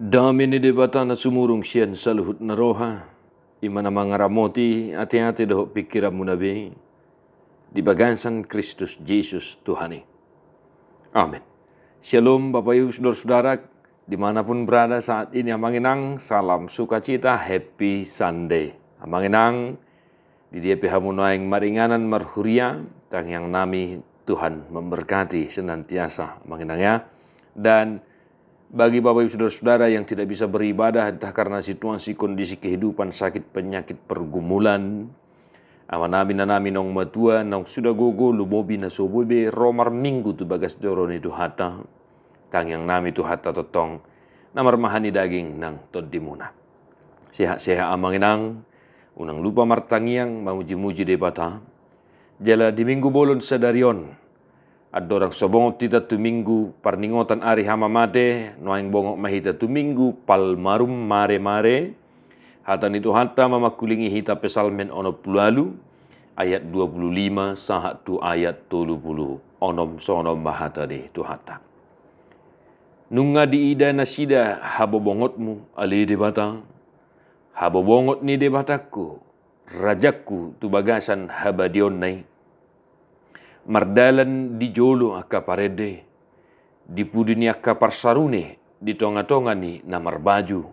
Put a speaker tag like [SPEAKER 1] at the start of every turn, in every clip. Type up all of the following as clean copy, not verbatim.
[SPEAKER 1] Damini debata na sumurong siyan sa luhut na roha, imana mga ramoti ati-ati daho pikiran mo nabi, di bagansan Kristus Jesus Tuhani. Amin. Shalom Bapak Ibu Saudara-saudara, dimanapun berada saat ini, amanginang salam sukacita, happy Sunday. Amanginang di dia pihamunaing maringanan marhuria, tang yang nami Tuhan memberkati senantiasa, amanginang ya. Dan bagi Bapak Ibu Saudara-saudara yang tidak bisa beribadah entah karena situasi kondisi kehidupan, sakit, penyakit, pergumulan, amanami nanami nong matua nong sudah gogo lumobi na sobobe romar minggu tu bagas doroni tu hata tang yang nami tu hata totong namar mahani daging nang todimuna sehat-sehat amanginang unang lupa martangiang mamuji-muji debata jala di minggu bolon sadarion. Adorang sobongot tita tu minggu parningotan ari hama mate noaing bongok mahita tu minggu palmarum mare-mare hatan itu hata mamakulingi hita pesalmen ono pulalu ayat 25 sahat tu ayat 30 onom sonom bahata de tu hata nunga di ida nasida habobongotmu ali debata habobongot ni debataku rajaku tu bagasan habadion nai mardalan di jolo akka parede, di pudini akka parsarune, di tonga-tongani namar baju,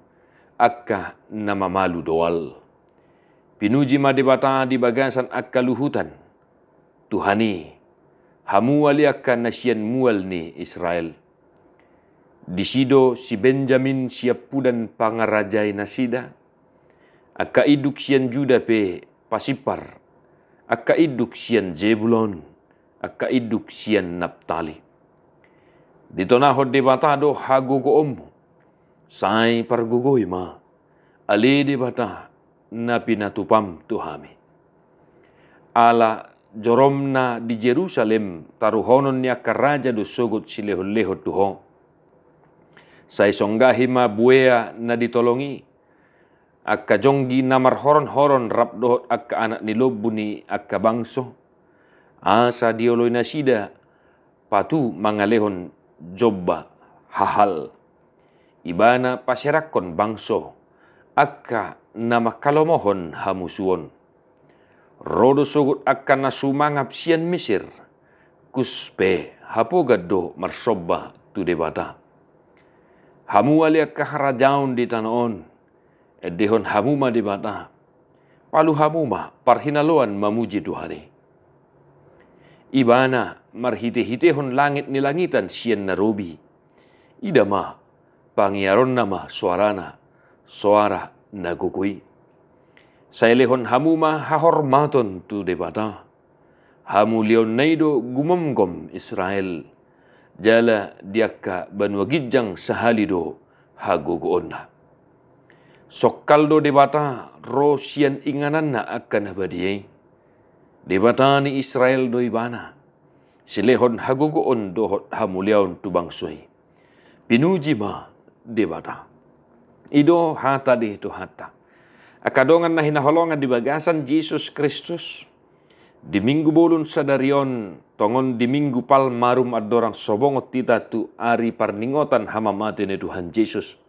[SPEAKER 1] akka nama malu doal. Pinuji madebata di bagasan akka luhutan, Tuhani, hamu wali akka nasyan mual ni Israel. Di sido si Benjamin siapudan pangarajay nasida, akka iduk sian Juda pe pasipar, akka iduk sian Zebulon, akka iduk sian Naptali. Dito na hod debatado hagugo omu, say pargugoy ma, ali debata na pinatupam tuhami. Ala jorom na di Jerusalem taruhonon niya karaja do sogot sileho-leho tuho. Say songgahi ma buea na ditolongi, akka jonggi namar horon-horon rapdohot akka anak nilobu ni akka bangso, asa dioloy na sida patu mangalehon jobba hahal ibana paserakon bangso akka nama kalomohon hamusuon rodo sugut akka nasumangap sian Mesir kuspe hapogado marsobba tu debata hamu ali akka harajaun di tanaon edehon hamuma debata palu hamuma parhinaloan mamuji Tuhani. Ibana marhite-hitehon langit ni langitan sian narobi. Idama pangiaron nama suarana, suara nagukui. Sailehon hamuma hahormaton tu debata. Hamu leon naido gumomgom Israel. Jala diakka banwagidjang sahalido hagogoonna. Sokaldo debata ro sian inganan na akan habadiyay. Debata ni Israel do ibana, silehon hagugoon dohot hamuliaon tubang suy. Pinuji ma debata. Ido hata di itu hata. Akadongan na hinaholongan di bagasan Jesus Kristus. Di minggu bolon sadarion, tongon di minggu palmarum adorang sobongot tita tu ari parningotan hamamate ni Tuhan Yesus.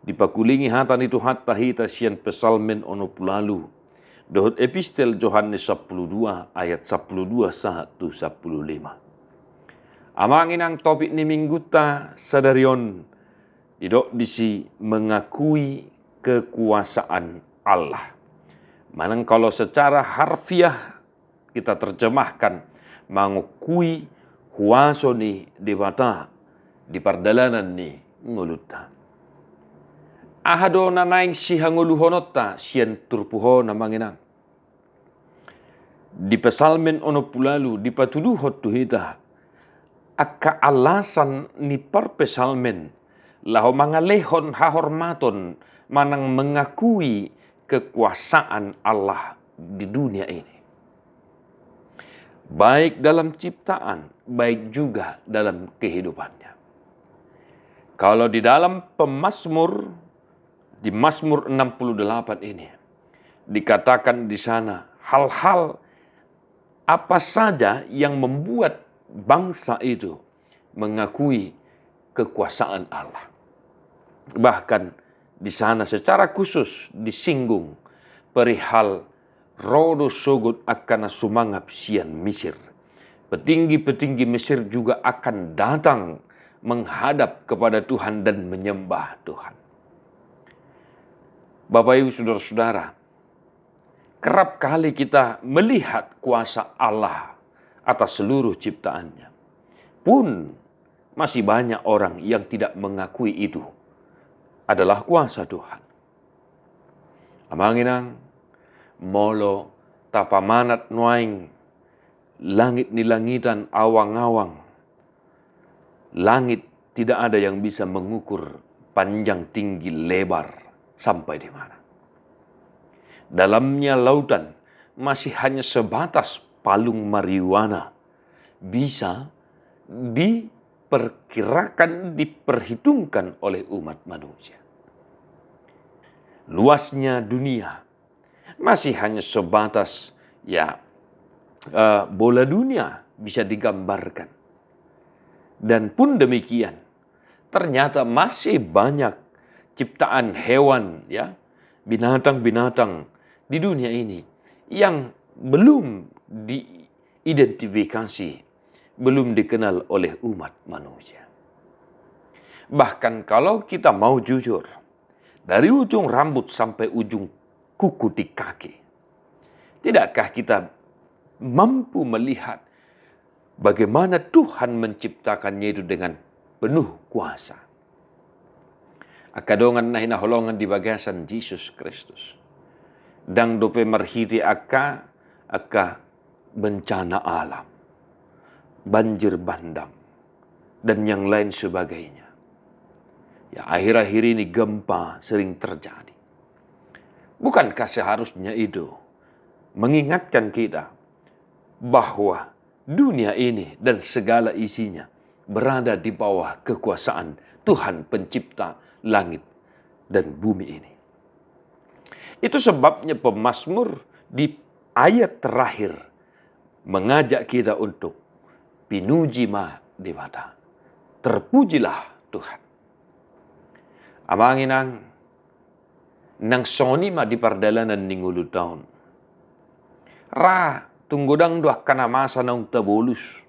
[SPEAKER 1] Dipakulingi hata ni tu hata hita sian pesalmen ono pulalu. Dohot epistel Yohanes 12 ayat 12 1 15. Amangin ang topik ni mingguta sadarion idok disi mengakui kekuasaan Allah. Manang kalau secara harfiah kita terjemahkan mengakui huaso ni debata di pardalanan ni nguluta. Ahado na naing si hanguluhonota sian turpuho na manginang. Di pesalmen ono pulalu di patuduhot tuhita akka alasan ni perpesalmen laho mangalehon hahormaton manang mengakui kekuasaan Allah di dunia ini. Baik dalam ciptaan, baik juga dalam kehidupannya. Kalau di dalam pemazmur di Mazmur 68 ini dikatakan di sana hal-hal apa saja yang membuat bangsa itu mengakui kekuasaan Allah. Bahkan di sana secara khusus disinggung perihal rodo sogot akan sumangap sian Mesir. Petinggi-petinggi Mesir juga akan datang menghadap kepada Tuhan dan menyembah Tuhan. Bapak Ibu Saudara-saudara, kerap kali kita melihat kuasa Allah atas seluruh ciptaannya. Pun masih banyak orang yang tidak mengakui itu adalah kuasa Tuhan. Amanginang, molo tapamanat nuaing, langit ni langitan awang-awang. Langit tidak ada yang bisa mengukur panjang, tinggi, lebar sampai di mana. Dalamnya lautan masih hanya sebatas palung marijuana. Bisa diperkirakan, diperhitungkan oleh umat manusia. Luasnya dunia masih hanya sebatas bola dunia bisa digambarkan. Dan pun demikian, ternyata masih banyak ciptaan hewan, binatang-binatang di dunia ini yang belum diidentifikasi, belum dikenal oleh umat manusia. Bahkan kalau kita mau jujur, dari ujung rambut sampai ujung kuku di kaki, tidakkah kita mampu melihat bagaimana Tuhan menciptakannya itu dengan penuh kuasa? Akadongan na hinaholongan di bagasan Jesus Kristus. Dang dope marhiti aka bencana alam, banjir bandang, dan yang lain sebagainya. Akhir-akhir ini gempa sering terjadi. Bukankah seharusnya itu mengingatkan kita bahwa dunia ini dan segala isinya berada di bawah kekuasaan Tuhan pencipta langit dan bumi ini. Itu sebabnya pemazmur di ayat terakhir mengajak kita untuk pinuji ma dewata. Terpujilah Tuhan. Amanginang nang soni ma di pardalanan ningulu taon. Ra tunggudang dua kana masa naung tabolus.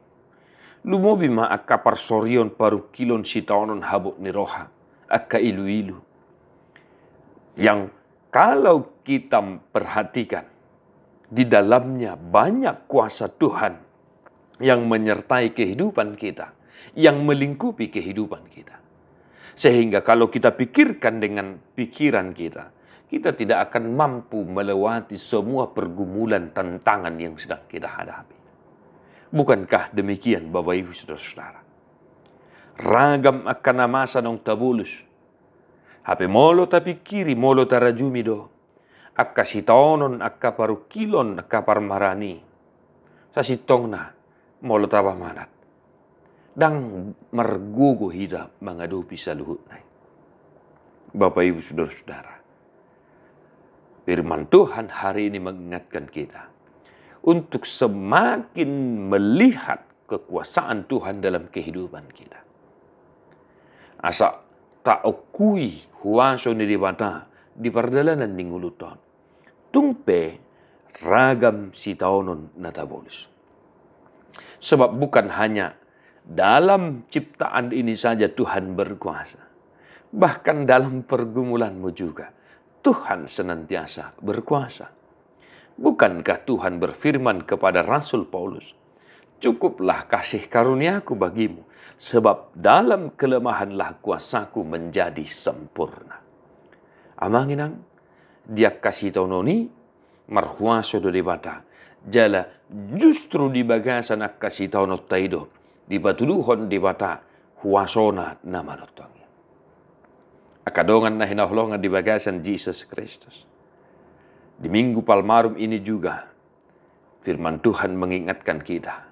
[SPEAKER 1] Lumobi ma akka parsorion paru kilon sitaonon habot ni roha. Akka ilu-ilu. Yang kalau kita perhatikan, di dalamnya banyak kuasa Tuhan yang menyertai kehidupan kita, yang melingkupi kehidupan kita. Sehingga kalau kita pikirkan dengan pikiran kita, kita tidak akan mampu melewati semua pergumulan tantangan yang sedang kita hadapi. Bukankah demikian Bapak Ibu Saudara-saudara? Ragam akan namasa nong tabulus. Hape molo tapi kiri molo tarajumi do. Akka sitaonon akka paru kilon akka parmarani. Sa sitong na molo tapamanat. Dang margugo hida menghadapi saluhut nai. Bapak Ibu Saudara-saudara, firman Tuhan hari ini mengingatkan kita untuk semakin melihat kekuasaan Tuhan dalam kehidupan kita. Asa tak okui huaso ni dibata di pardalanan ninguluton. Tungpe ragam sitaonon natabolus. Sebab bukan hanya dalam ciptaan ini saja Tuhan berkuasa. Bahkan dalam pergumulanmu juga Tuhan senantiasa berkuasa. Bukankah Tuhan berfirman kepada Rasul Paulus, "Cukuplah kasih karuniaku bagimu, sebab dalam kelemahanlah kuasaku menjadi sempurna." Amanginang, dia kasih tononi marhuaso do debata. Jala justru di bagasan ak kasih tonot taido. Di batuluhon di bata huasona nama notongnya. Akadongan na hinaholongan di bagasan Jesus Kristus. Di Minggu Palmarum ini juga firman Tuhan mengingatkan kita.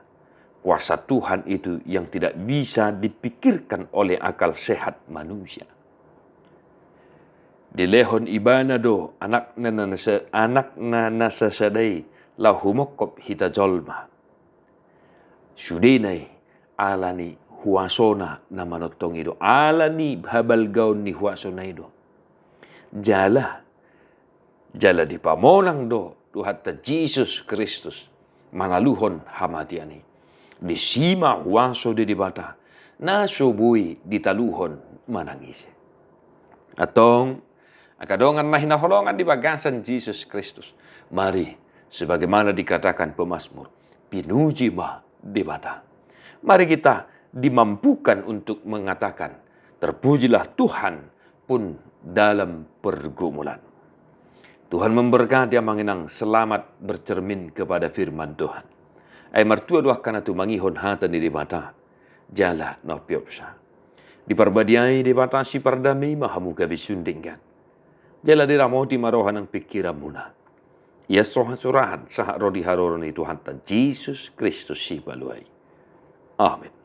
[SPEAKER 1] Kuasa Tuhan itu yang tidak bisa dipikirkan oleh akal sehat manusia. Di lehon ibana do anak na nasasadai lahumokop hita jolma. Sudinay alani huasona na manotong ido. Ala ni habal gaun ni huasona ido. Jala di pamonang do hatta Jesus Kristus manaluhon hamatiani. Di sima huaso di bata na subui ditaluhon manangisi. Atong akadongan na hinaholongan di bagasan Jesus Kristus. Mari, sebagaimana dikatakan pemazmur, pinuji ma di bata. Mari kita dimampukan untuk mengatakan, terpujilah Tuhan pun dalam pergumulan. Tuhan memberkati yang mengenang selamat bercermin kepada firman Tuhan. Ay martua doa kana tu mangihon hata ni di bata. Jala no piopsa. Diparbadiai di bata si pardami mahamuga bisundingkan. Jala diramoti marohan ang pikiran muna. Ia sohan surahan sahak rodi haroron itu Tuhan Yesus Kristus si baluai. Amin.